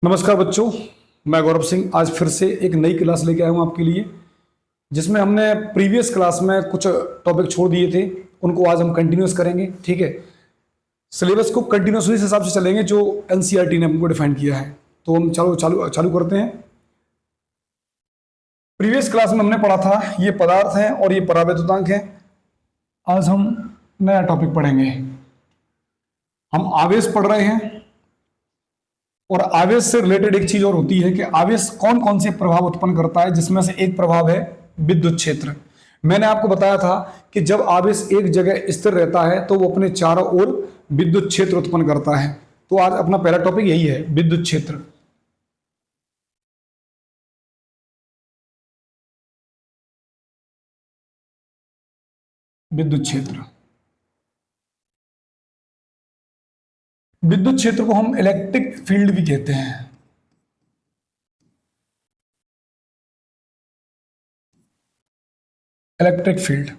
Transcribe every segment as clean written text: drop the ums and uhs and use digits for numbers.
नमस्कार बच्चों। मैं गौरव सिंह आज फिर से एक नई क्लास लेके आया हूँ आपके लिए, जिसमें हमने प्रीवियस क्लास में कुछ टॉपिक छोड़ दिए थे, उनको आज हम कंटिन्यूस करेंगे। ठीक है, सिलेबस को कंटिन्यूसली इस हिसाब से चलेंगे जो एनसीईआरटी ने हमको डिफाइन किया है। तो हम चालू चालू चालू करते हैं। प्रीवियस क्लास में हमने पढ़ा था ये पदार्थ हैं और ये परावैद्युतांक हैं। आज हम नया टॉपिक पढ़ेंगे। हम आवेश पढ़ रहे हैं और आवेश से रिलेटेड एक चीज और होती है कि आवेश कौन कौन से प्रभाव उत्पन्न करता है, जिसमें से एक प्रभाव है विद्युत क्षेत्र। मैंने आपको बताया था कि जब आवेश एक जगह स्थिर रहता है तो वो अपने चारों ओर विद्युत क्षेत्र उत्पन्न करता है। तो आज अपना पहला टॉपिक यही है, विद्युत क्षेत्र। विद्युत क्षेत्र, विद्युत क्षेत्र को हम इलेक्ट्रिक फील्ड भी कहते हैं। इलेक्ट्रिक फील्ड,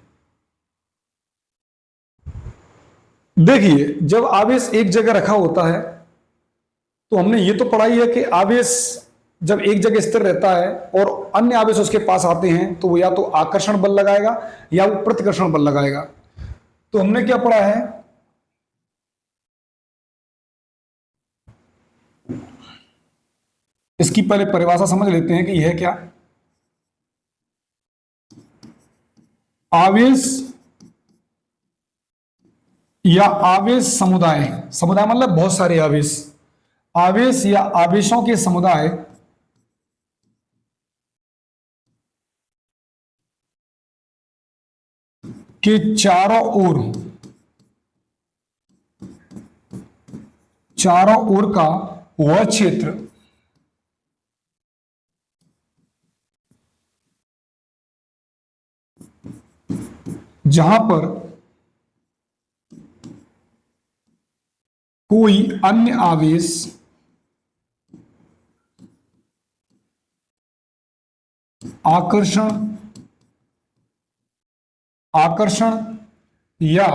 देखिए जब आवेश एक जगह रखा होता है तो हमने ये तो पढ़ा ही है कि आवेश जब एक जगह स्थिर रहता है और अन्य आवेश उसके पास आते हैं तो वो या तो आकर्षण बल लगाएगा या वो प्रतिकर्षण बल लगाएगा। तो हमने क्या पढ़ा है, इसकी पहले परिभाषा समझ लेते हैं कि यह क्या। आवेश या आवेश समुदाय, समुदाय मतलब बहुत सारे आवेश, आवेश या आवेशों के समुदाय के चारों ओर का वह क्षेत्र जहां पर कोई अन्य आवेश आकर्षण या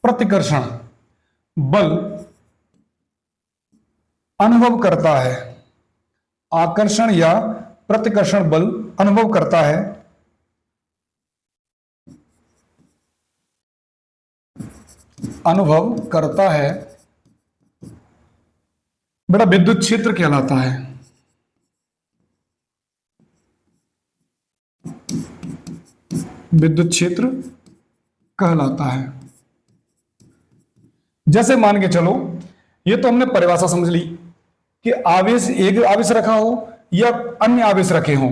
प्रतिकर्षण बल अनुभव करता है, आकर्षण या प्रतिकर्षण बल अनुभव करता है, बड़ा विद्युत क्षेत्र कहलाता है। विद्युत क्षेत्र कहलाता है। जैसे मान के चलो, ये तो हमने परिभाषा समझ ली कि आवेश एक आवेश रखा हो या अन्य आवेश रखे हों,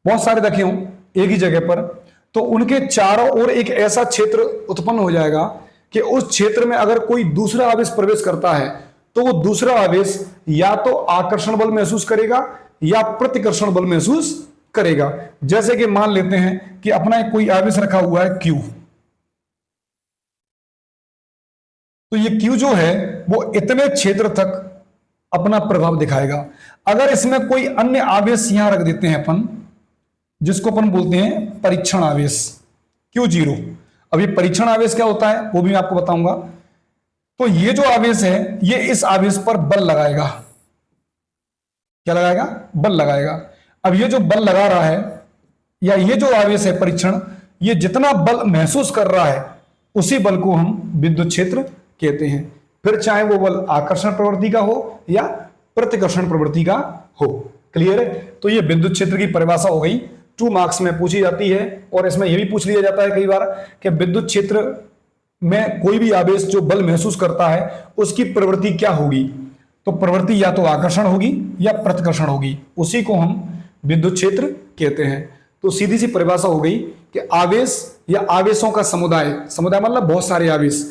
बहुत सारे रखे हों एक ही जगह पर, तो उनके चारों ओर एक ऐसा क्षेत्र उत्पन्न हो जाएगा कि उस क्षेत्र में अगर कोई दूसरा आवेश प्रवेश करता है तो वो दूसरा आवेश या तो आकर्षण बल महसूस करेगा या प्रतिकर्षण बल महसूस करेगा। जैसे कि मान लेते हैं कि अपना कोई आवेश रखा हुआ है Q, तो ये Q जो है वो इतने क्षेत्र तक अपना प्रभाव दिखाएगा। अगर इसमें कोई अन्य आवेश यहां रख देते हैं अपन, जिसको अपन बोलते हैं परीक्षण आवेश Q0। अब ये परीक्षण आवेश क्या होता है वो भी मैं आपको बताऊंगा। तो ये जो आवेश है ये इस आवेश पर बल लगाएगा। क्या लगाएगा? बल लगाएगा। अब ये जो बल लगा रहा है या ये जो आवेश है परीक्षण, ये जितना बल महसूस कर रहा है उसी बल को हम विद्युत क्षेत्र कहते हैं। फिर चाहे वो बल आकर्षण प्रवृत्ति का हो या प्रतिकर्षण प्रवृत्ति का हो। क्लियर है? तो ये विद्युत क्षेत्र की परिभाषा हो गई, 2 मार्क्स में पूछी जाती है। और इसमें यह भी पूछ लिया जाता है कई बार कि विद्युत क्षेत्र में कोई भी आवेश जो बल महसूस करता है उसकी प्रवृत्ति क्या होगी। तो प्रवृत्ति या तो आकर्षण होगी या प्रतिकर्षण होगी, उसी को हम विद्युत क्षेत्र कहते हैं। तो सीधी सी परिभाषा हो गई कि आवेश या आवेशों का समुदाय, समुदाय मतलब बहुत सारे आवेश,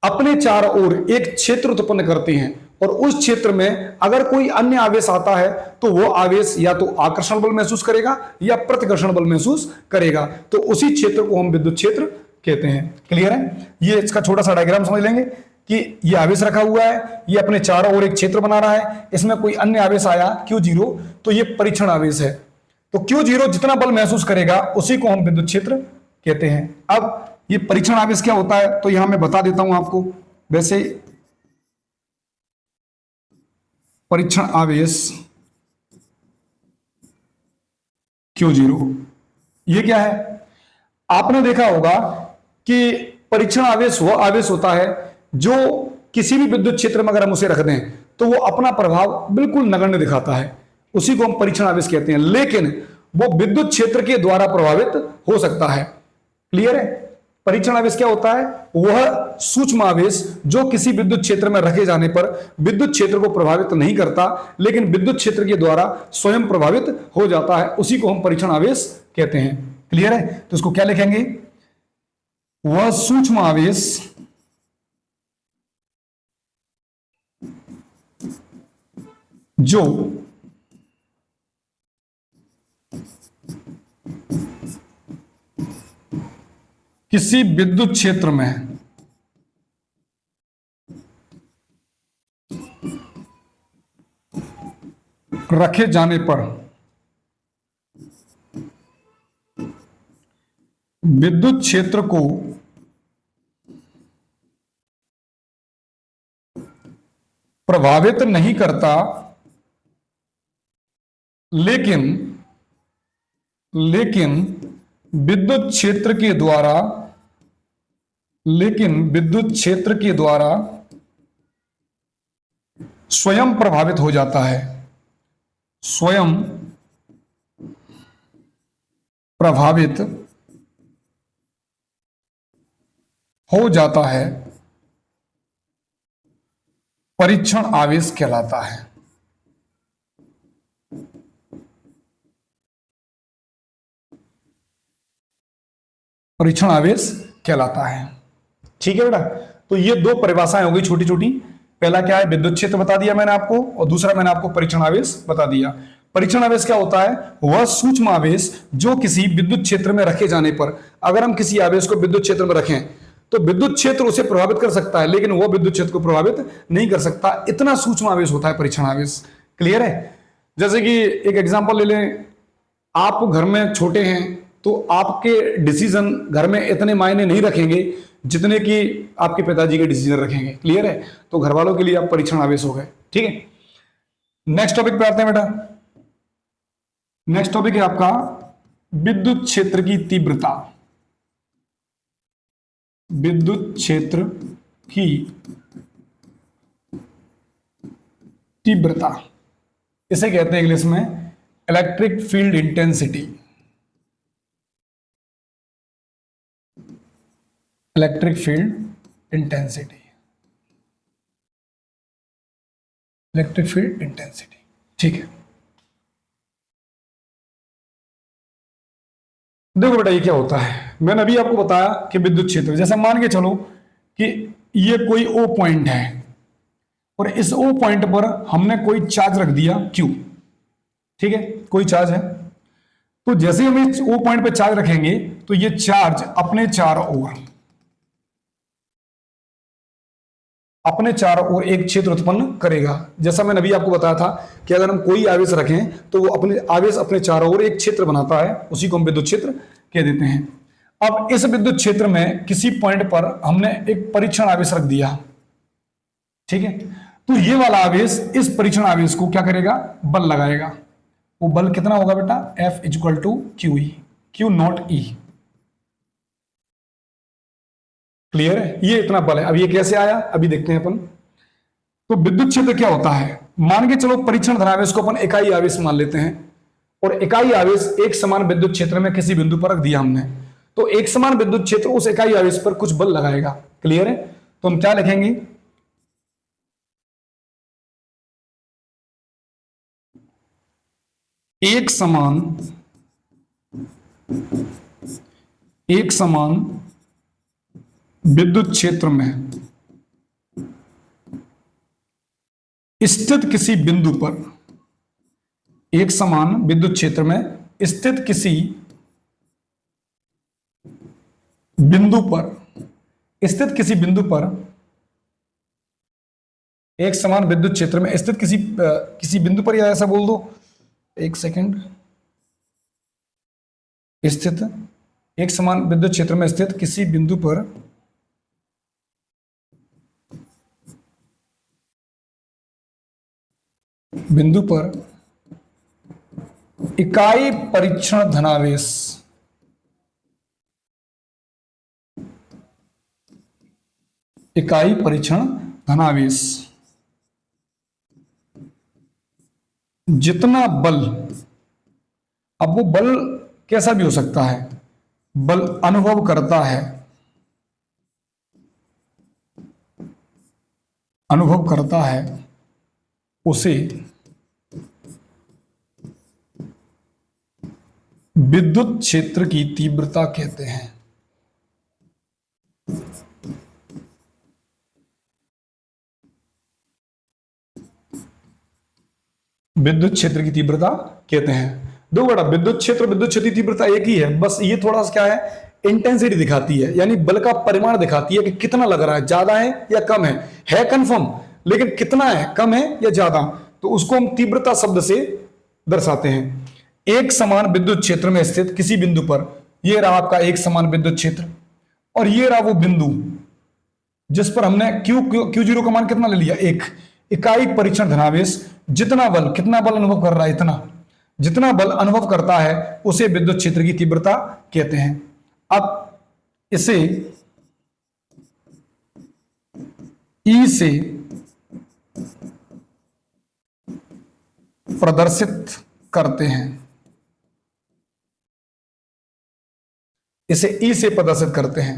अपने चारों ओर एक क्षेत्र उत्पन्न करते हैं और उस क्षेत्र में अगर कोई अन्य आवेश आता है तो वो आवेश या तो आकर्षण बल महसूस करेगा या प्रतिकर्षण बल महसूस करेगा। तो उसी क्षेत्र को हम विद्युत क्षेत्र कहते हैं। क्लियर है? ये इसका छोटा सा डायग्राम समझ लेंगे कि ये आवेश रखा हुआ है, ये अपने चारों ओर एक क्षेत्र बना रहा है, इसमें कोई अन्य आवेश आया Q0 तो ये परीक्षण आवेश है। तो Q0 जितना बल महसूस करेगा उसी को हम विद्युत क्षेत्र कहते हैं। अब ये परीक्षण आवेश क्या होता है तो यहां मैं बता देता हूं आपको। वैसे परीक्षण आवेश Q0 ये क्या है? आपने देखा होगा कि परीक्षण आवेश वह आवेश होता है जो किसी भी विद्युत क्षेत्र में अगर हम उसे रख दें तो वो अपना प्रभाव बिल्कुल नगण्य दिखाता है, उसी को हम परीक्षण आवेश कहते हैं, लेकिन वो विद्युत क्षेत्र के द्वारा प्रभावित हो सकता है। क्लियर है? परीक्षण आवेश क्या होता है? वह सूक्ष्म आवेश जो किसी विद्युत क्षेत्र में रखे जाने पर विद्युत क्षेत्र को प्रभावित नहीं करता, लेकिन विद्युत क्षेत्र के द्वारा स्वयं प्रभावित हो जाता है, उसी को हम परीक्षण आवेश कहते हैं। क्लियर है? तो इसको क्या लिखेंगे? वह सूक्ष्म आवेश जो किसी विद्युत क्षेत्र में रखे जाने पर विद्युत क्षेत्र को प्रभावित नहीं करता, लेकिन विद्युत क्षेत्र के द्वारा स्वयं प्रभावित हो जाता है, स्वयं प्रभावित हो जाता है, परीक्षण आवेश कहलाता है। परीक्षण आवेश कहलाता है। ठीक है बेटा, तो ये दो परिभाषाएं हो गई छोटी छोटी। पहला क्या है? विद्युत क्षेत्र बता दिया मैंने आपको, और दूसरा मैंने आपको परीक्षण आवेश बता दिया। परीक्षण आवेश क्या होता है? वह सूक्ष्म आवेश जो किसी विद्युत क्षेत्र में रखे जाने पर, अगर हम किसी आवेश को विद्युत क्षेत्र में रखें तो विद्युत क्षेत्र उसे प्रभावित कर सकता है, लेकिन वह विद्युत क्षेत्र को प्रभावित नहीं कर सकता। इतना सूक्ष्म आवेश होता है परीक्षण आवेश। क्लियर है? जैसे कि एक एग्जांपल ले लें, आप घर में छोटे हैं तो आपके डिसीजन घर में इतने मायने नहीं रखेंगे जितने कि आपके पिताजी के डिसीजन रखेंगे। क्लियर है? तो घर वालों के लिए आप परीक्षण आवेश हो गए। ठीक है, नेक्स्ट टॉपिक पे आते हैं बेटा। नेक्स्ट टॉपिक है आपका विद्युत क्षेत्र की तीव्रता। विद्युत क्षेत्र की तीव्रता इसे कहते हैं इंग्लिश में electric field intensity. Electric field intensity, electric field intensity. ठीक है, देखो बेटा ये क्या होता है, मैंने अभी आपको बताया कि विद्युत क्षेत्र, जैसे मान के चलो कि ये कोई ओ पॉइंट है और इस ओ पॉइंट पर हमने कोई चार्ज रख दिया Q। ठीक है, कोई चार्ज है, तो जैसे हम इस ओ पॉइंट पर चार्ज रखेंगे तो ये चार्ज अपने चारों ओर एक क्षेत्र उत्पन्न करेगा। जैसा मैंने अभी आपको बताया था कि अगर हम कोई आवेश रखें तो वो अपने चारों ओर एक क्षेत्र बनाता है, उसी को हम विद्युत क्षेत्र कह देते हैं। अब इस विद्युत क्षेत्र में किसी पॉइंट पर हमने एक परीक्षण आवेश रख दिया। ठीक है, तो ये वाला आवेश इस परीक्षण आवेश को क्या करेगा? बल लगाएगा। वो बल कितना होगा बेटा? F=QE, Q not E। Clear है? ये इतना बल है। अब ये कैसे आया अभी देखते हैं अपन। तो विद्युत क्षेत्र क्या होता है? मान के चलो परीक्षण धनावेश को अपन इकाई आवेश मान लेते हैं, और इकाई आवेश एक समान विद्युत क्षेत्र में किसी बिंदु पर रख दिया हमने, तो एक समान विद्युत क्षेत्र उस इकाई आवेश पर कुछ बल लगाएगा। क्लियर है? तो हम क्या लिखेंगे? एक समान विद्युत क्षेत्र में स्थित किसी बिंदु पर, एक समान विद्युत क्षेत्र में स्थित किसी बिंदु पर, एक समान विद्युत क्षेत्र में स्थित किसी बिंदु पर, या ऐसा बोल दो, एक सेकंड, स्थित एक समान विद्युत क्षेत्र में स्थित किसी बिंदु पर इकाई परीक्षण धनावेश धनावेश जितना बल, अब वो बल कैसा भी हो सकता है, बल अनुभव करता है उसे विद्युत क्षेत्र की तीव्रता कहते हैं। विद्युत क्षेत्र की तीव्रता कहते हैं। दो बड़ा विद्युत क्षेत्र की तीव्रता एक ही है, बस ये थोड़ा सा क्या है, इंटेंसिटी दिखाती है, यानी बल का परिमाण दिखाती है कि कितना लग रहा है, ज्यादा है या कम है कंफर्म, लेकिन कितना है, कम है या ज्यादा, तो उसको हम तीव्रता शब्द से दर्शाते हैं। एक समान विद्युत क्षेत्र में स्थित किसी बिंदु पर, यह रहा आपका एक समान विद्युत क्षेत्र, और ये रहा वो बिंदु जिस पर हमने क्यू जीरो का मान कितना ले लिया, एक। इकाई परीक्षण धनावेश जितना बल, कितना बल अनुभव कर रहा है, इतना, जितना बल अनुभव करता है उसे विद्युत क्षेत्र की तीव्रता कहते हैं। अब इसे ई से प्रदर्शित करते हैं, इसे ई से प्रदर्शित करते हैं।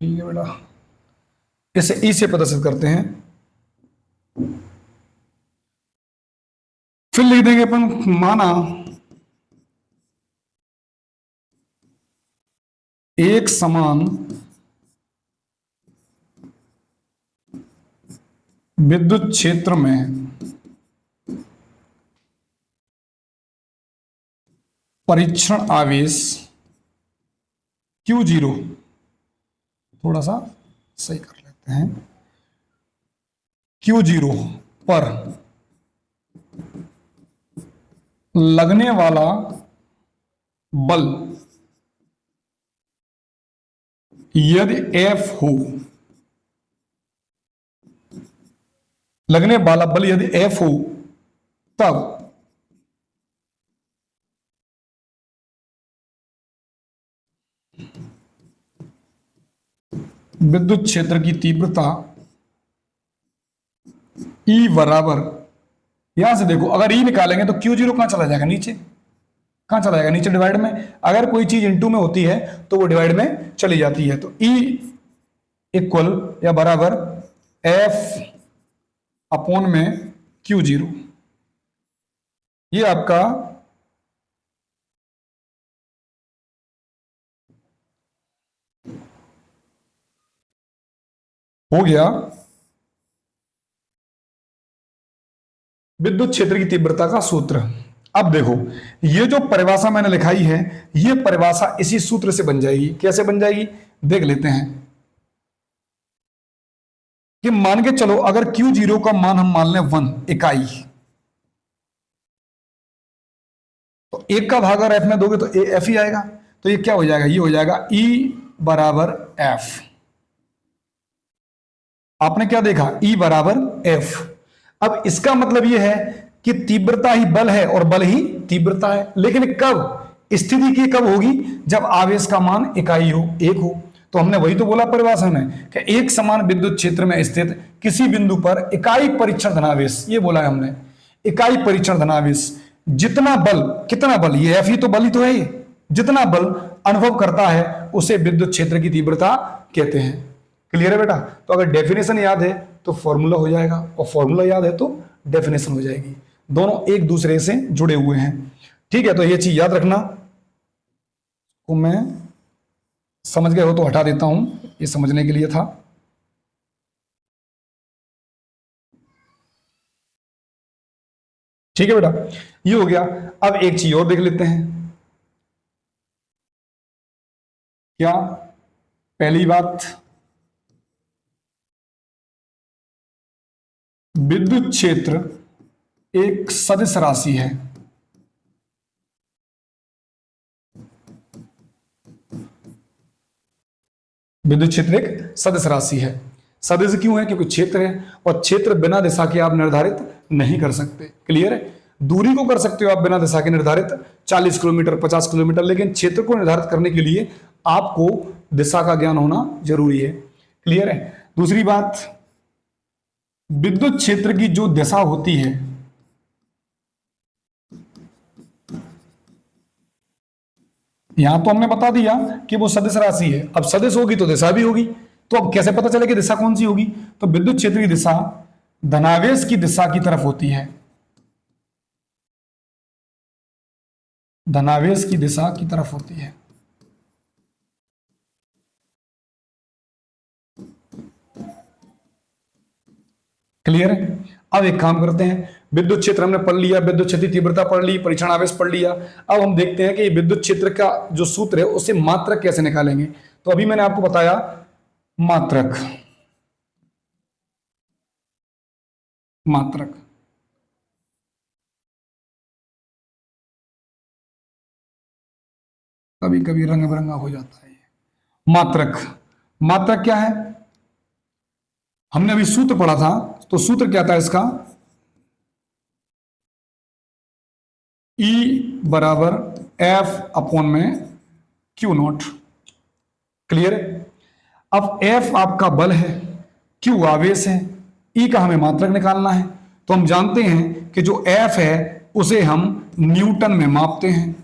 ठीक है बेटा, इसे ई से प्रदर्शित करते हैं। फिर लिख देंगे अपन, माना एक समान विद्युत क्षेत्र में परीक्षण आवेश Q0, थोड़ा सा सही कर लेते हैं, Q0 पर लगने वाला बल यदि F हो, लगने वाला बल यदि F हो, तब विद्युत क्षेत्र की तीव्रता E बराबर, यहां से देखो अगर E निकालेंगे तो Q0 कहां चला जाएगा, नीचे, कहां चला जाएगा, नीचे डिवाइड में। अगर कोई चीज इनटू में होती है तो वो डिवाइड में चली जाती है, तो E इक्वल या बराबर F अपॉन में Q0। ये आपका हो गया विद्युत क्षेत्र की तीव्रता का सूत्र। अब देखो, ये जो परिभाषा मैंने लिखाई है, ये परिभाषा इसी सूत्र से बन जाएगी। कैसे बन जाएगी, देख लेते हैं। कि मान के चलो अगर Q0 का मान हम मान लें 1 इकाई, तो 1 का भाग अगर F में दोगे तो F ही आएगा, तो ये क्या हो जाएगा, ये हो जाएगा E बराबर F। आपने क्या देखा, E बराबर F। अब इसका मतलब यह है कि तीव्रता ही बल है और बल ही तीव्रता है, लेकिन कब, स्थिति की कब होगी, जब आवेश का मान इकाई हो, एक हो। तो हमने वही तो बोला परिभाषा में कि एक समान विद्युत क्षेत्र में स्थित किसी बिंदु पर इकाई परीक्षण धनावेश, ये बोला है हमने, इकाई परीक्षण धनावेश जितना बल, कितना बल, ये F ही तो बल ही तो है, ये जितना बल अनुभव करता है उसे विद्युत क्षेत्र की तीव्रता कहते हैं। क्लियर है बेटा। तो अगर डेफिनेशन याद है तो फॉर्मूला हो जाएगा, और फॉर्मूला याद है तो डेफिनेशन हो जाएगी, दोनों एक दूसरे से जुड़े हुए हैं। ठीक है, तो ये चीज याद रखना। तो मैं समझ गए हो तो हटा देता हूं, ये समझने के लिए था। ठीक है बेटा, ये हो गया। अब एक चीज और देख लेते हैं। क्या, पहली बात, विद्युत क्षेत्र एक सदिश राशि है। विद्युत क्षेत्र एक सदिश राशि है। सदिश क्यों है? क्योंकि क्षेत्र है, और क्षेत्र बिना दिशा के आप निर्धारित नहीं कर सकते। क्लियर है? दूरी को कर सकते हो आप बिना दिशा के निर्धारित, 40 किलोमीटर, 50 किलोमीटर, लेकिन क्षेत्र को निर्धारित करने के लिए आपको दिशा का ज्ञान होना जरूरी है। क्लियर है? दूसरी बात, विद्युत क्षेत्र की जो दिशा होती है, यहां तो हमने बता दिया कि वो सदिश राशि है। अब सदिश होगी तो दिशा भी होगी, तो अब कैसे पता चले कि दिशा कौन सी होगी? तो विद्युत क्षेत्र की दिशा धनावेश की दिशा की तरफ होती है। धनावेश की दिशा की तरफ होती है। क्लियर है? अब एक काम करते हैं, विद्युत क्षेत्र हमने पढ़ लिया, विद्युत क्षेत्र की तीव्रता पढ़ ली, परीक्षण आवेश पढ़ लिया। अब हम देखते हैं कि विद्युत क्षेत्र का जो सूत्र है उसे मात्रक कैसे निकालेंगे। तो अभी मैंने आपको बताया मात्रक, मात्रक कभी कभी रंग बिरंगा हो जाता है। मात्रक, मात्रक क्या है? हमने अभी सूत्र पढ़ा था, तो सूत्र क्या था इसका? E बराबर F अपॉन में Q नॉट। क्लियर? अब F आपका बल है, Q आवेश है, E का हमें मात्रक निकालना है। तो हम जानते हैं कि जो F है उसे हम न्यूटन में मापते हैं,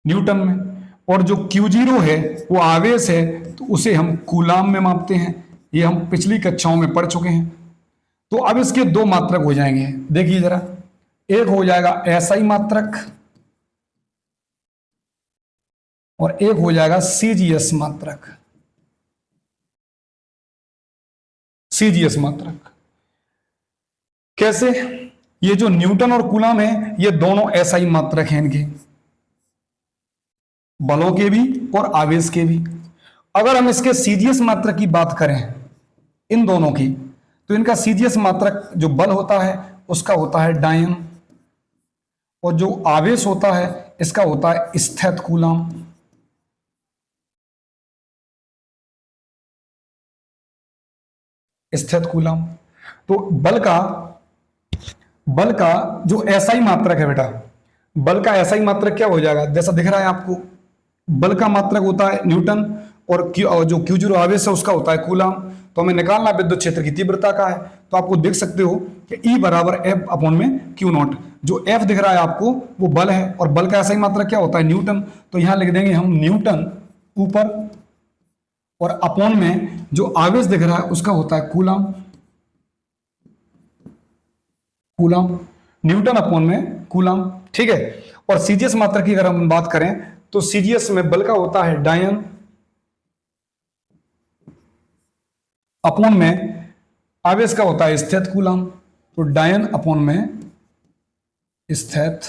न्यूटन में, और जो Q0 है वो आवेश है, तो उसे हम कूलाम में मापते हैं। ये हम पिछली कक्षाओं में पढ़ चुके हैं। तो अब इसके दो मात्रक हो जाएंगे, देखिए जरा। एक हो जाएगा एसआई मात्रक और एक हो जाएगा सीजीएस मात्रक। सीजीएस मात्रक कैसे? ये जो न्यूटन और कूलाम है ये दोनों एसआई मात्रक हैं, इनके बलों के भी और आवेश के भी। अगर हम इसके सीजीएस मात्रक की बात करें, इन दोनों की, तो इनका सीजीएस मात्रक जो बल होता है उसका होता है डायन, और जो आवेश होता है इसका होता है स्थित कूलाम। स्थित कूलाम। तो बल का जो एसआई मात्रक है बेटा, बल का एसआई मात्रक क्या हो जाएगा? जैसा दिख रहा है आपको, बल का मात्रक होता है न्यूटन, और जो Q0 आवेश है उसका होता है कूलाम। तो हमें निकालना विद्युत क्षेत्र की तीव्रता का है, तो आपको देख सकते हो कि E बराबर F अपॉन में Q नॉट। जो F दिख रहा है आपको वो बल है, और बल का एसआई मात्रक क्या होता है? न्यूटन। तो यहां लिख देंगे हम न्यूटन ऊपर, और अपॉन में जो आवेश दिख रहा है उसका होता है कूलाम। कूलाम, न्यूटन अपॉन में कूलाम। ठीक है? और सीजीएस मात्रक की अगर हम बात करें तो सीजीएस में बल का होता है डायन, अपॉन में आवेश का होता है स्थित कूलाम। तो डायन अपॉन में स्थित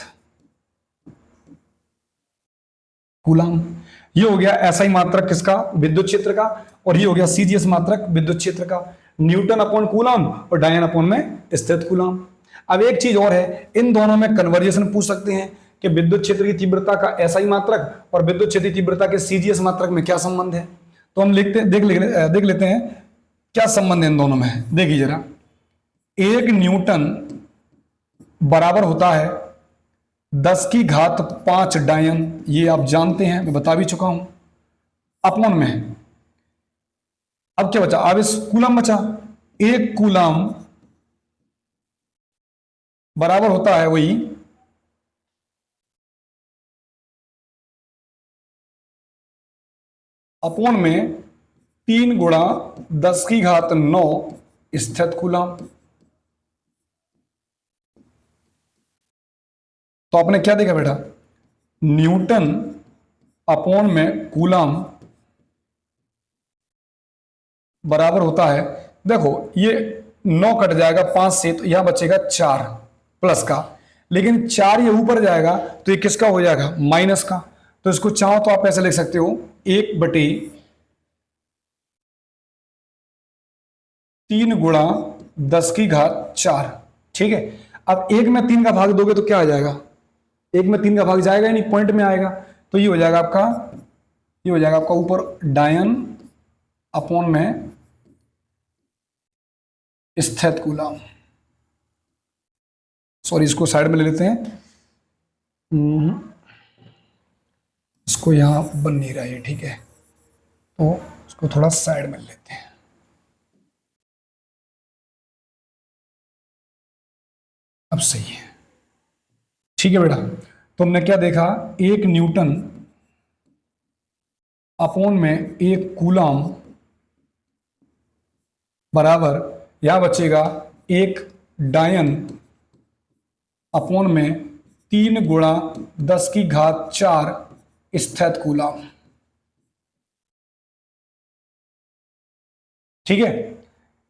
कूलाम। ये हो गया एसआई मात्रक किसका? विद्युत क्षेत्र का। और ये हो गया सीजीएस मात्रक विद्युत क्षेत्र का, न्यूटन अपॉन कूलाम और डायन अपॉन में स्थित कूलाम। अब एक चीज और है, इन दोनों में कन्वर्जेशन पूछ सकते हैं कि विद्युत क्षेत्र की तीव्रता का एसआई मात्रक और विद्युत क्षेत्र की तीव्रता के सीजीएस मात्रक में क्या संबंध है। तो हम देख लेते हैं क्या संबंध है इन दोनों में। देखिए जरा, 1 न्यूटन बराबर होता है 10⁵ डायन, ये आप जानते हैं, मैं बता भी चुका हूं, अपॉन में, अब क्या बचा? आवेश कूलाम बचा। 1 कूलाम बराबर होता है वही अपॉन में 3 × 10⁹ स्थित कूलाम। तो आपने क्या देखा बेटा? न्यूटन अपॉन में कूलाम बराबर होता है, देखो ये 9 कट जाएगा 5 से, तो यहां बचेगा 4 प्लस का, लेकिन 4 ये ऊपर जाएगा तो ये किसका हो जाएगा? माइनस का। तो इसको चाहो तो आप ऐसे लिख सकते हो, 1/3 × 10⁴ ठीक है। अब 1 में 3 का भाग दोगे तो क्या आ जाएगा, 1 में 3 का भाग जाएगा ही नहीं, पॉइंट में आएगा। तो ये हो जाएगा आपका, ये हो जाएगा आपका ऊपर डायन अपॉन में स्थित कूलाम। सॉरी, इसको साइड में ले लेते हैं, इसको यहां बन नहीं रहा है, ठीक है, तो इसको थोड़ा साइड में लेते हैं। अब सही है, ठीक है बेटा। तो हमने क्या देखा, 1 न्यूटन अपॉन में 1 कूलाम बराबर, यह बचेगा 1 डायन अपॉन में 3 × 10⁴ स्थित कूलाम, ठीक है।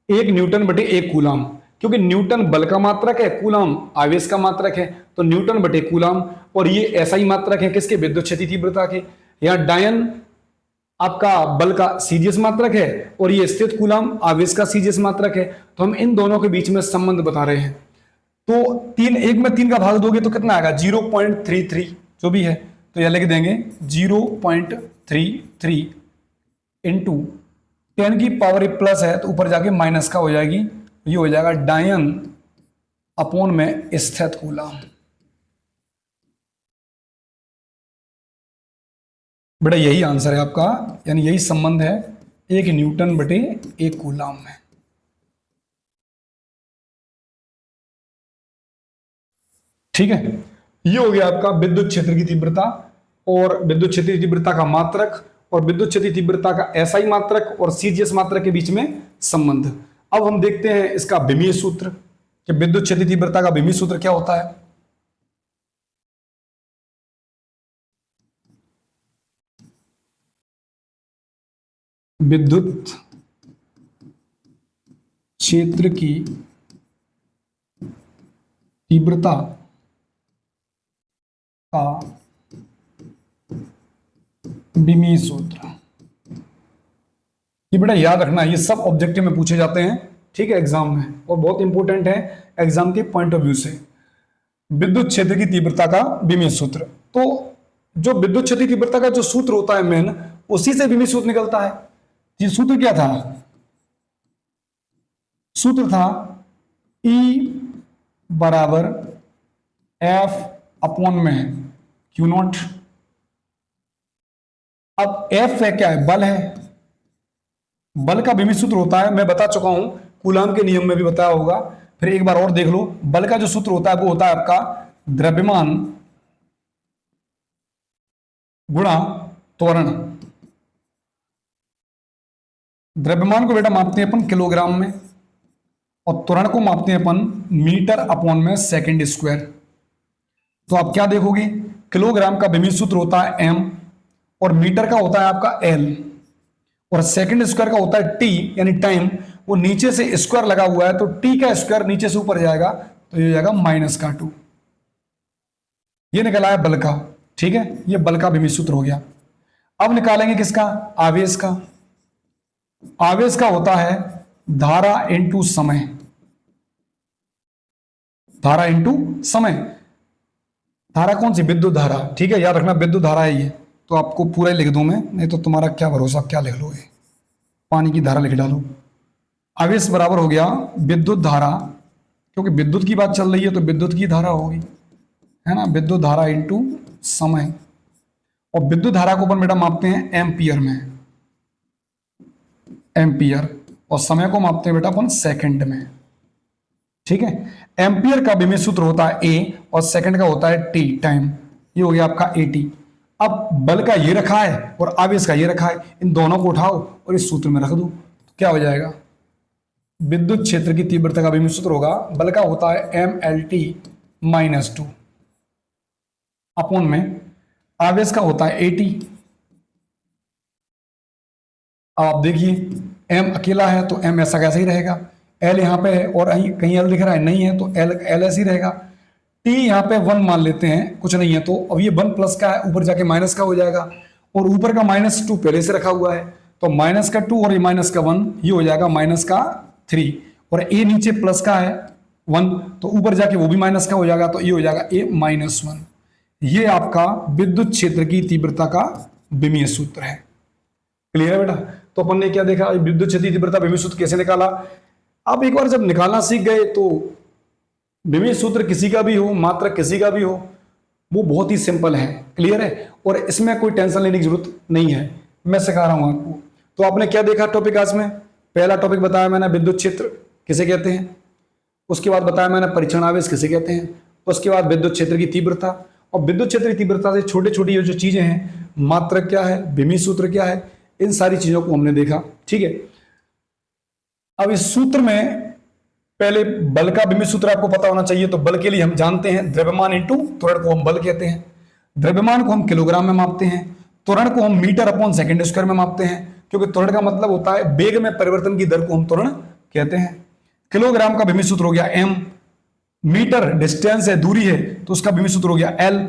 1 न्यूटन बटे 1 कूलाम, क्योंकि न्यूटन बल का मात्रक है, कूलाम आवेश का मात्रक है, तो न्यूटन बटे कूलाम, और ये ऐसा ही मात्रक है किसके, विद्युत क्षेत्र तीव्रता के। यहां डायन आपका बल का सीजीएस मात्रक है और ये स्थित कूलाम आवेश का सीजीएस मात्रक है, तो हम इन दोनों के बीच में संबंध बता रहे हैं। तो 1 में 3 का भाग दोगे तो कितना आएगा, 0.33 जो भी है, तो यह लिख देंगे 0.33 इंटू 10 की पावर प्लस है तो ऊपर जाके माइनस का हो जाएगी, ये हो जाएगा डायन अपॉन में स्थित कूलाम। बेटा यही आंसर है आपका, यानी यही संबंध है 1 न्यूटन बटे 1 कूलाम में। ठीक है, ये हो गया आपका विद्युत क्षेत्र की तीव्रता और विद्युत क्षेत्र की तीव्रता का मात्रक और विद्युत क्षेत्र की तीव्रता का एसआई मात्रक और सीजीएस मात्रक के बीच में संबंध। अब हम देखते हैं इसका विमीय सूत्र कि विद्युत क्षेत्र की तीव्रता का विमीय सूत्र क्या होता है। विद्युत क्षेत्र की तीव्रता का विमीय सूत्र, ये बेटा याद रखना, ये सब ऑब्जेक्टिव में पूछे जाते हैं, ठीक है, एग्जाम में, और बहुत इंपॉर्टेंट है एग्जाम के पॉइंट ऑफ व्यू से। विद्युत क्षेत्र की तीव्रता का विमीय सूत्र, तो जो विद्युत क्षेत्र की तीव्रता का जो सूत्र होता है मेन, उसी से विमीय सूत्र निकलता है। ये सूत्र क्या था, सूत्र था E बराबर F अपॉन में Q0। अब F है क्या है, बल है, बल का विमीय सूत्र होता है, मैं बता चुका हूं, कूलाम के नियम में भी बताया होगा, फिर एक बार और देख लो। बल का जो सूत्र होता है वो होता है आपका द्रव्यमान गुणा त्वरण। द्रव्यमान को बेटा मापते हैं अपन किलोग्राम में और त्वरण को मापते हैं अपन मीटर अपॉन में सेकंड स्क्वायर। तो आप क्या देखोगे, किलोग्राम का विमीय सूत्र होता है m और मीटर का होता है आपका l और सेकंड स्क्वायर का होता है t, यानी टाइम, वो नीचे से स्क्वायर लगा हुआ है तो t का स्क्वायर नीचे से ऊपर जाएगा तो ये हो जाएगा -2। ये निकला है बल का, ठीक है, ये बल का विमीय सूत्र हो गया। अब निकालेंगे किसका, आवेश का। आवेश का होता है धारा इंटू समय, धारा इंटू समय। धारा कौन सी, विद्युत धारा, ठीक है, याद रखना विद्युत धारा है ये, तो आपको पूरा लिख दूं मैं, नहीं तो तुम्हारा क्या भरोसा, क्या लिख लोगे, पानी की धारा लिख डालो। आवेश बराबर हो गया विद्युत धारा, क्योंकि विद्युत की बात चल रही है तो विद्युत की धारा होगी, है ना, विद्युत धारा इंटू समय। और विद्युत धारा को अपन बेटा मापते हैं एम्पियर में, एम्पियर, और समय को मापते हैं बेटा अपन सेकंड में, ठीक है। एम्पियर का विमीय सूत्र होता है ए और सेकंड का होता है टी, टाइम, ये हो गया आपका एटी। अब बल का ये रखा है और आवेश का ये रखा है, इन दोनों को उठाओ और इस सूत्र में रख दो, तो क्या हो जाएगा, विद्युत क्षेत्र की तीव्रता का विमीय सूत्र होगा, बल का होता है mLT -2 अपॉन में आवेश का होता है AT। अब आप देखिए m अकेला है तो m ऐसा कैसे ही रहेगा, l यहाँ पे है और कहीं l दिख रहा है, नहीं है तो l ऐसे ही रहेगा। t यहाँ पे 1 मान लेते हैं, कुछ नहीं है तो अब ये 1 प्लस का है, ऊपर जाके माइनस का हो जाएगा, और ऊपर का -2 पहले से रखा हुआ है, तो -2 और ये -1, ये हो जाएगा -3, और ए नीचे प्लस का है 1, तो ऊपर जाके वो भी माइनस का हो जाएगा, तो ये हो जाएगा ए -1। ये आपका विद्युत क्षेत्र की तीव्रता का विमीय सूत्र है। क्लियर है बेटा? तो अपन ने क्या देखा, विद्युत क्षेत्र की तीव्रता विमीय सूत्र कैसे निकाला। अब एक बार जब निकालना सीख गए तो विमीय सूत्र किसी का भी हो, मात्रक किसी का भी हो, वो बहुत ही सिंपल है। क्लियर है? और इसमें कोई टेंशन लेने की जरूरत नहीं है, मैं सिखा रहा हूं आपको। तो आपने क्या देखा टॉपिक आज में? पहला टॉपिक बताया मैंने विद्युत क्षेत्र किसे कहते हैं, उसके बाद बताया मैंने परीक्षण आवेश किसे कहते हैं, उसके बाद विद्युत क्षेत्र की तीव्रता, और विद्युत क्षेत्र की तीव्रता से छोटी छोटी जो चीजें हैं, मात्रक क्या है, विमीय सूत्र क्या है, इन सारी चीजों को हमने देखा। ठीक है, अब इस सूत्र में पहले बल का विमीय सूत्र आपको पता होना चाहिए। तो बल के लिए हम जानते हैं द्रव्यमान इंटू त्वरण को हम बल कहते हैं, द्रव्यमान को हम किलोग्राम में मापते हैं, त्वरण को हम मीटर अपॉन सेकंड स्क्वायर में मापते हैं, क्योंकि त्वरण का मतलब होता है वेग में परिवर्तन की दर को हम त्वरण कहते हैं। किलोग्राम का विमीय सूत्र हो गया m, मीटर डिस्टेंस है, दूरी है, तो उसका विमीय सूत्र हो गया l,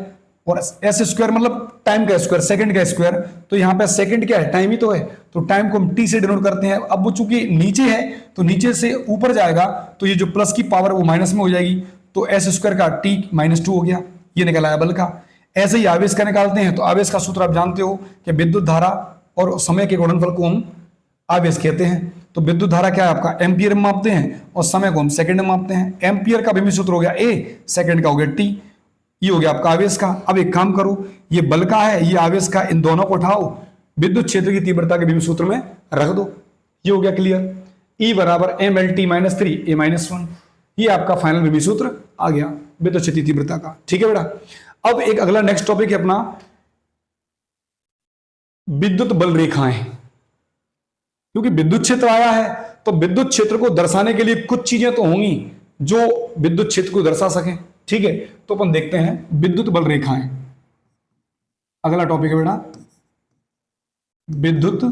और एस स्क्वायर मतलब टाइम का स्क्वायर, सेकंड का स्क्वायर। तो यहां पे सेकंड क्या है, टाइम ही तो है, तो टाइम को हम टी से डिनोट करते हैं। अब वो चूंकि नीचे है तो नीचे से ऊपर जाएगा, तो ये जो प्लस की पावर वो माइनस में हो जाएगी, तो एस स्क्वायर का टी -2 हो गया, ये निकल आया बल का। ऐसे ही आवेश का निकालते हैं, तो आवेश का सूत्र आप जानते हो कि विद्युत धारा और समय के गुणनफल को हम आवेश कहते हैं। तो विद्युत धारा क्या है आपका, एम्पियर में मापते हैं, और समय को हम सेकंड में मापते हैं। एम्पियर का विमीय सूत्र हो गया ए, सेकंड का हो गया टी, ये हो गया आपका आवेश का। अब एक काम करो, ये बल का है, ये आवेश का, इन दोनों को उठाओ, विद्युत क्षेत्र की तीव्रता के विमीय सूत्र में रख दो, ये हो गया क्लियर। E बराबर mLT -3 A -1, ये आपका फाइनल विमीय सूत्र आ गया विद्युत क्षेत्र की तीव्रता का। ठीक है बेटा? अब एक अगला नेक्स्ट टॉपिक है अपना विद्युत बल रेखाएं। क्योंकि विद्युत क्षेत्र आया है, तो विद्युत क्षेत्र को दर्शाने के लिए कुछ चीजें तो होंगी जो विद्युत क्षेत्र को दर्शा सकें। ठीक है, तो अपन देखते हैं विद्युत बल रेखाएं। अगला टॉपिक है बेटा विद्युत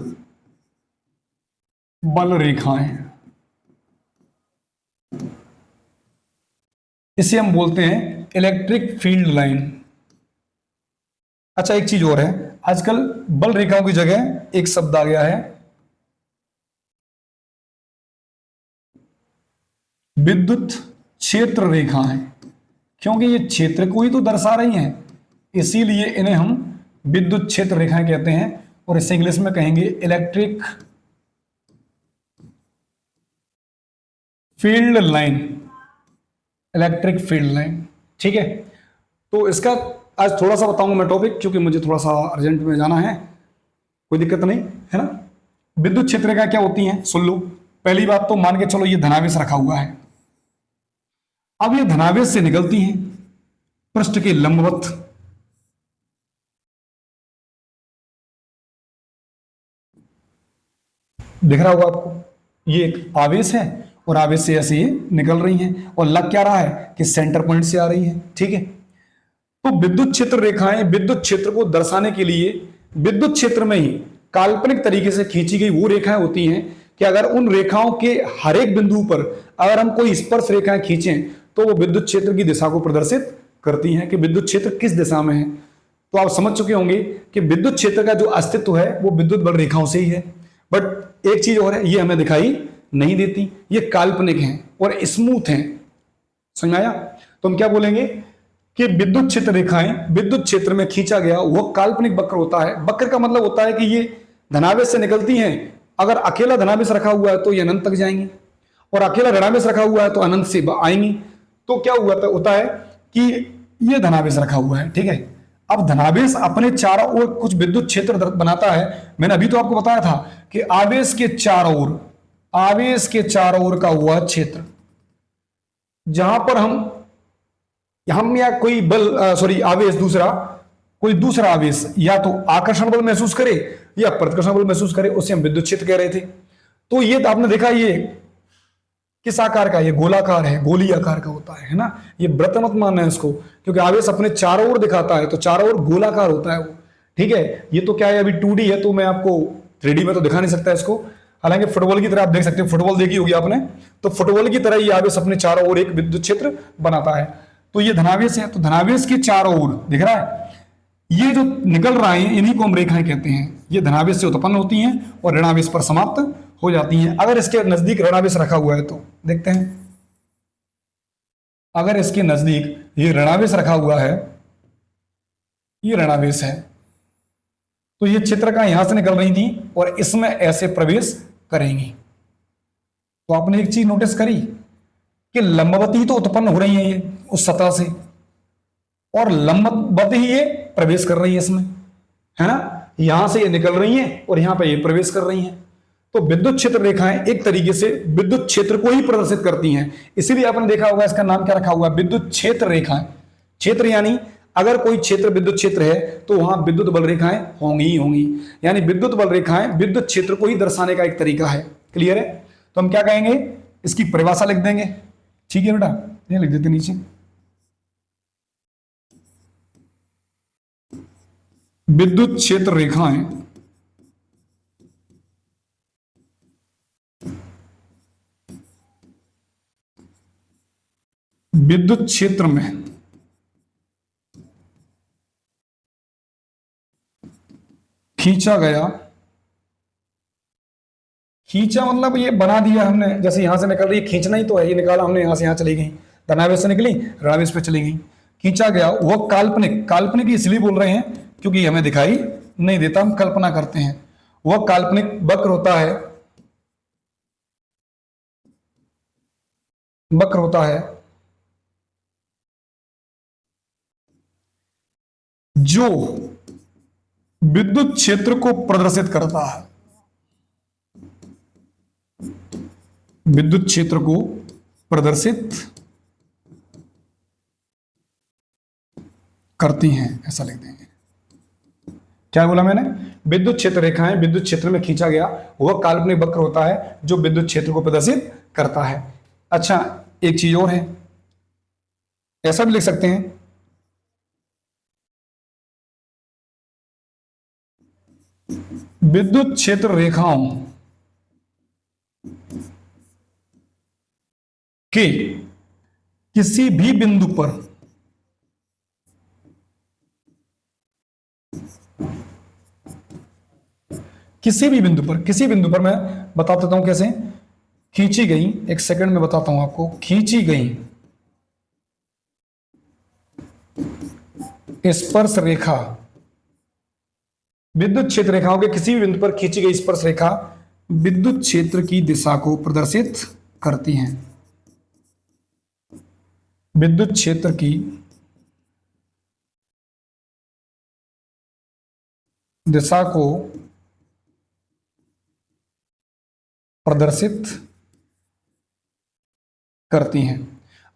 बल रेखाएं। इसे हम बोलते हैं इलेक्ट्रिक फील्ड लाइन। अच्छा, एक चीज और है, आजकल बल रेखाओं की जगह एक शब्द आ गया है विद्युत क्षेत्र रेखाएं, क्योंकि ये क्षेत्र को ही तो दर्शा रही हैं, इसीलिए इन्हें हम विद्युत क्षेत्र रेखाएं कहते हैं, और इसे इंग्लिश में कहेंगे electric field line. Electric field line, ठीक है। तो इसका आज थोड़ा सा बताऊंगा मैं टॉपिक, क्योंकि मुझे थोड़ा सा अर्जेंट में जाना है, कोई दिक्कत नहीं है ना। विद्युत क्षेत्र रेखाएं क्या होती हैं सुन लो। पहली बात तो मान के चलो ये धनावेश रखा हुआ है, अब ये धनावेश से निकलती हैं पृष्ठ के लंबवत, दिख रहा होगा आपको, ये एक आवेश है और आवेश से ऐसे ये निकल रही हैं, और लग क्या रहा है कि सेंटर पॉइंट से आ रही है। ठीक है, तो विद्युत क्षेत्र रेखाएं विद्युत क्षेत्र को दर्शाने के लिए विद्युत क्षेत्र में ही काल्पनिक तरीके से खींची गई वो रेखाएं होती हैं कि अगर उन रेखाओं के हर एक बिंदु पर अगर हम कोई स्पर्श रेखाएं खींचें तो वो विद्युत क्षेत्र की दिशा को प्रदर्शित करती हैं कि विद्युत क्षेत्र किस दिशा में है। तो आप समझ चुके होंगे कि विद्युत क्षेत्र का जो अस्तित्व है वो विद्युत बल रेखाओं से ही है। बट एक चीज और है, ये हमें दिखाई नहीं देती, ये काल्पनिक हैं और स्मूथ हैं। समझ में आया? तो हम क्या बोलेंगे कि विद्युत क्षेत्र रेखाएं विद्युत क्षेत्र में खींचा गया वह काल्पनिक वक्र होता है। वक्र का मतलब होता है कि ये धनावेश से निकलती हैं, अगर अकेला धनावेश रखा हुआ है तो ये अनंत तक जाएंगी, और अकेला ऋणावेश रखा हुआ है तो अनंत से आएंगी। तो क्या होता है कि ये धनावेश रखा हुआ है, ठीक है। अब धनावेश अपने चारों ओर कुछ विद्युत क्षेत्र बनाता है। मैंने अभी तो आपको बताया था कि आवेश के चारों ओर का हुआ क्षेत्र, जहां पर हम या कोई आवेश कोई दूसरा आवेश या तो आकर्षण बल महसूस करे या प्रतिकर्षण बल महसूस करे, उसे हम विद्युत क्षेत्र कह रहे थे। तो ये आपने देखा, ये किस आकार का, ये गोलाकार है, गोली आकार का होता है ना। ये वृत्त मत मानना है इसको, क्योंकि आवेश अपने चारों ओर दिखाता है तो चारों ओर गोलाकार होता है वो। ठीक है, ये तो क्या है, अभी 2D है तो मैं आपको 3D में तो दिखा नहीं सकता इसको। हालांकि फुटबॉल की तरह आप देख सकते हो, फुटबॉल देखी होगी आपने, तो फुटबॉल की तरह ये आवेश अपने चारों ओर एक विद्युत क्षेत्र बनाता है। तो ये धनावेश है, तो धनावेश के चारों ओर दिख रहा है, ये जो निकल रहा है इन्हीं को हम रेखाएं कहते हैं। ये धनावेश से उत्पन्न होती हैं और ऋणावेश पर समाप्त हो जाती हैं। अगर इसके नजदीक ऋणावेश रखा हुआ है तो देखते हैं, अगर इसके नजदीक ये ऋणावेश रखा हुआ है, ये ऋणावेश है, तो ये क्षेत्ररेखा यहां से निकल रही थी और इसमें ऐसे प्रवेश करेंगी। तो आपने एक चीज नोटिस करी कि लंबवती तो उत्पन्न हो रही है ये उस सतह से, और लंबवत ही ये प्रवेश कर रही है इसमें, है ना। यहां से ये निकल रही हैं और यहां पे ये प्रवेश कर रही हैं। तो विद्युत क्षेत्र रेखाएं एक तरीके से विद्युत क्षेत्र को ही प्रदर्शित करती हैं। इसीलिए आपने देखा होगा इसका नाम क्या रखा हुआ है, विद्युत क्षेत्र रेखाएं। क्षेत्र यानी अगर कोई क्षेत्र विद्युत क्षेत्र है तो वहां विद्युत बल रेखाएं होंगी ही होंगी, यानी विद्युत बल रेखाएं विद्युत क्षेत्र को ही दर्शाने का एक तरीका है। क्लियर है। तो हम क्या कहेंगे, इसकी परिभाषा लिख देंगे। ठीक है बेटा, ये लिख देते नीचे, विद्युत क्षेत्र रेखाएं विद्युत क्षेत्र में खींचा गया, खींचा मतलब ये बना दिया हमने, जैसे यहां से निकल रही है, खींचना ही तो है, ये निकाला हमने, यहां से यहां चली गई, धनावेश से निकली ऋणावेश पे चली गई, खींचा गया। वह काल्पनिक, काल्पनिक इसलिए बोल रहे हैं क्योंकि हमें दिखाई नहीं देता, हम कल्पना करते हैं। वह काल्पनिक वक्र होता है, वक्र होता है जो विद्युत क्षेत्र को प्रदर्शित करता है, विद्युत क्षेत्र को प्रदर्शित करती हैं, ऐसा लिख देंगे। क्या बोला मैंने, विद्युत क्षेत्र रेखाएं विद्युत क्षेत्र में खींचा गया वह काल्पनिक वक्र होता है जो विद्युत क्षेत्र को प्रदर्शित करता है। अच्छा, एक चीज और है, ऐसा भी लिख सकते हैं, विद्युत क्षेत्र रेखाओं के किसी भी बिंदु पर किसी बिंदु पर मैं बता देता हूं कैसे खींची गई, एक सेकंड में बताता हूं आपको। खींची गई स्पर्श रेखा, विद्युत क्षेत्र रेखाओं के किसी भी बिंदु पर खींची गई स्पर्श रेखा विद्युत क्षेत्र की दिशा को प्रदर्शित करती हैं, विद्युत क्षेत्र की दिशा को प्रदर्शित करती हैं।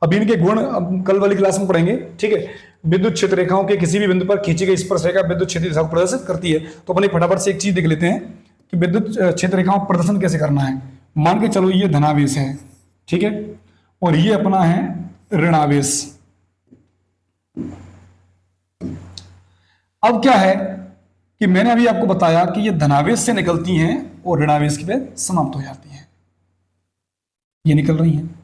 अब इनके गुण अब कल वाली क्लास में पढ़ेंगे, ठीक है। विद्युत क्षेत्र रेखाओं के किसी भी बिंदु पर खींची गई स्पर्श रेखा विद्युत क्षेत्र दिशा को प्रदर्शित करती है। तो अपने फटाफट से एक चीज देख लेते हैं कि विद्युत क्षेत्र रेखाओं का प्रदर्शन कैसे करना है। मान के चलो ये धनावेश है, ठीक है, और ये अपना है ऋणावेश। अब क्या है कि मैंने अभी आपको बताया कि ये धनावेश से निकलती हैं और ऋणावेश के पे समाप्त हो जाती हैं, ये निकल रही हैं।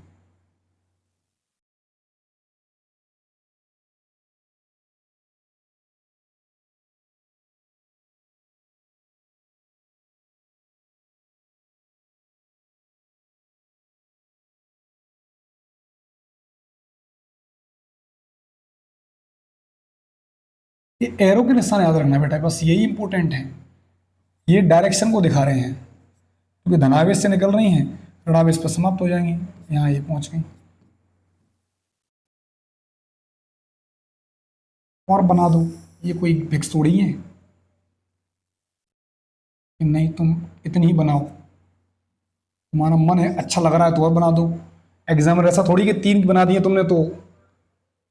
ये एरो के निशान याद रखना बेटा, बस यही इंपॉर्टेंट है, ये डायरेक्शन को दिखा रहे हैं, क्योंकि धनावेश से निकल रही हैं, ऋणावेश पर समाप्त हो जाएंगी। यहां ये पहुंच गई। और बना दो, ये कोई फिक्स थोड़ी है कि नहीं तुम इतनी ही बनाओ, तुम्हारा मन है अच्छा लग रहा है तो और बना दो। एग्जामिनर ऐसा थोड़ी कि 3 बना दिए तुमने तो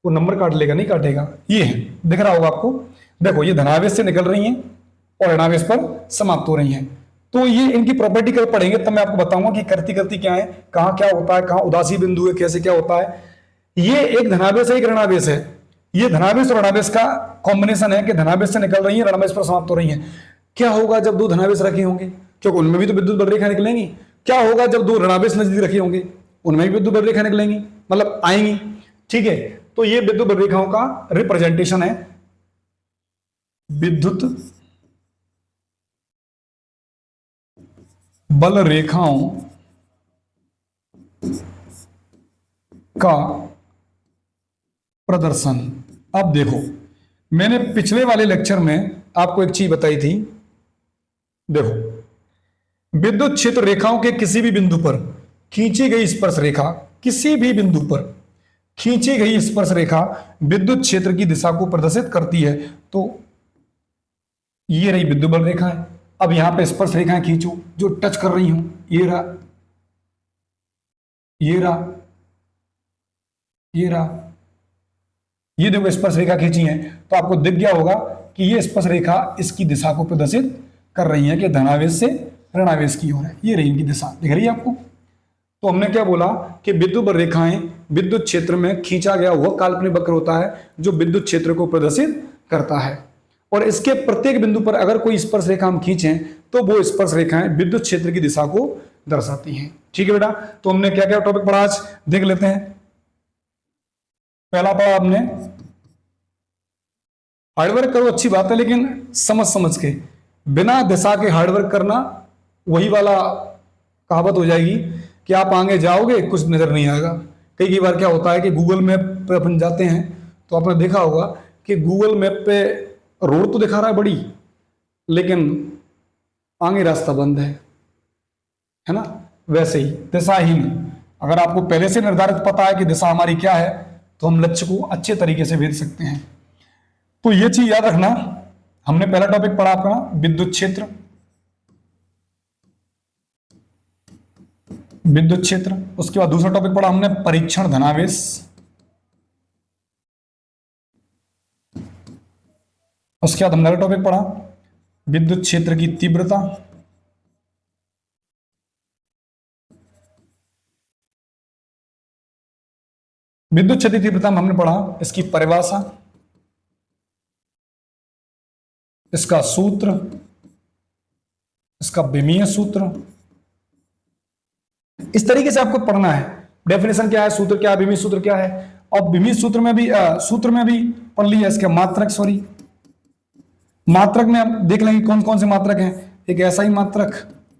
वो नंबर काट लेगा, नहीं काटेगा। ये है, दिख रहा होगा आपको, देखो ये धनावेश से निकल रही हैं और ऋणावेश पर समाप्त हो रही हैं। तो ये इनकी प्रॉपर्टी कल पढ़ेंगे तब मैं आपको बताऊंगा कि करती करती क्या है, कहां क्या होता है, कहां उदासी बिंदु है, कैसे क्या होता है। ये एक धनावेश है, एक ऋणावेश है। ये धनावेश और ऋणावेश का कॉम्बिनेशन है कि धनावेश से निकल रही है, ऋणावेश पर समाप्त हो रही है। क्या होगा जब 2 धनावेश रखे होंगे, क्योंकि उनमें भी तो विद्युत बल रेखा निकलेंगी। क्या होगा जब 2 ऋणावेश नजदीक रखे होंगे, उनमें भी विद्युत बल रेखा निकलेंगी, मतलब आएंगी, ठीक है। तो ये विद्युत बल रेखाओं का रिप्रेजेंटेशन है, विद्युत बल रेखाओं का प्रदर्शन। अब देखो, मैंने पिछले वाले लेक्चर में आपको एक चीज बताई थी। देखो, विद्युत क्षेत्र रेखाओं के किसी भी बिंदु पर खींची गई स्पर्श रेखा, किसी भी बिंदु पर खींची गई स्पर्श रेखा विद्युत क्षेत्र की दिशा को प्रदर्शित करती है। तो ये रही विद्युत बल रेखा है। अब यहां पे स्पर्श रेखाएं खींचो जो टच कर रही हूं, ये रहा, ये रहा, ये रहा, ये देखो स्पर्श रेखा खींची है। तो आपको दिख गया होगा कि ये स्पर्श रेखा इसकी दिशा को प्रदर्शित कर रही है कि धनावेश से ऋणावेश की ओर है। ये रही इनकी दिशा, दिख रही है आपको। तो हमने क्या बोला कि विद्युत बल रेखाएं विद्युत क्षेत्र में खींचा गया हुआ काल्पनिक वक्र होता है जो विद्युत क्षेत्र को प्रदर्शित करता है। और इसके प्रत्येक बिंदु पर अगर कोई स्पर्श रेखा हम खींचें तो वो स्पर्श रेखाएं विद्युत क्षेत्र की दिशा को दर्शाती हैं। ठीक है बेटा, तो हमने क्या क्या टॉपिक पढ़ा आज देख लेते हैं। पहला पढ़ा आपने हार्डवर्क करो, अच्छी बात है, लेकिन समझ समझ के, बिना दिशा के हार्डवर्क करना वही वाला कहावत हो जाएगी कि आप आगे जाओगे कुछ नजर नहीं आएगा। कई बार क्या होता है कि गूगल मैप पे अपन जाते हैं तो आपने देखा होगा कि गूगल मैप पे रोड तो दिखा रहा है बड़ी, लेकिन आगे रास्ता बंद है ना। वैसे ही दिशाहीन, अगर आपको पहले से निर्धारित पता है कि दिशा हमारी क्या है तो हम लक्ष्य को अच्छे तरीके से भेज सकते हैं। तो ये चीज याद रखना। हमने पहला टॉपिक पढ़ा अपना विद्युत क्षेत्र, विद्युत क्षेत्र। उसके बाद दूसरा टॉपिक पढ़ा हमने परीक्षण धनावेश। उसके बाद हमने टॉपिक पढ़ा विद्युत क्षेत्र की तीव्रता। विद्युत क्षेत्र की तीव्रता में हमने पढ़ा इसकी परिभाषा, इसका सूत्र, इसका विमीय सूत्र। इस तरीके से आपको पढ़ना है। डेफिनेशन क्या है, सूत्र क्या है, विमीय सूत्र क्या है। और विमीय सूत्र में भी सूत्र में भी पढ़ लिया इसके मात्रक, सॉरी मात्रक में हम देख लेंगे कौन कौन से मात्रक हैं। एक एसआई मात्रक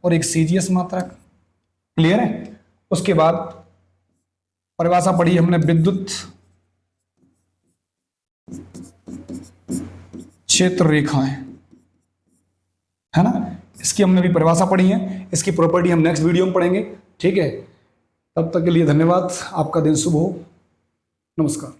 और एक सीजीएस मात्रक। क्लियर है। उसके बाद परिभाषा पढ़ी हमने विद्युत क्षेत्र रेखाएं, है ना। इसकी हमने भी परिभाषा पढ़ी है, इसकी प्रॉपर्टी हम नेक्स्ट वीडियो में पढ़ेंगे। ठीक है, तब तक के लिए धन्यवाद। आपका दिन शुभ हो। नमस्कार।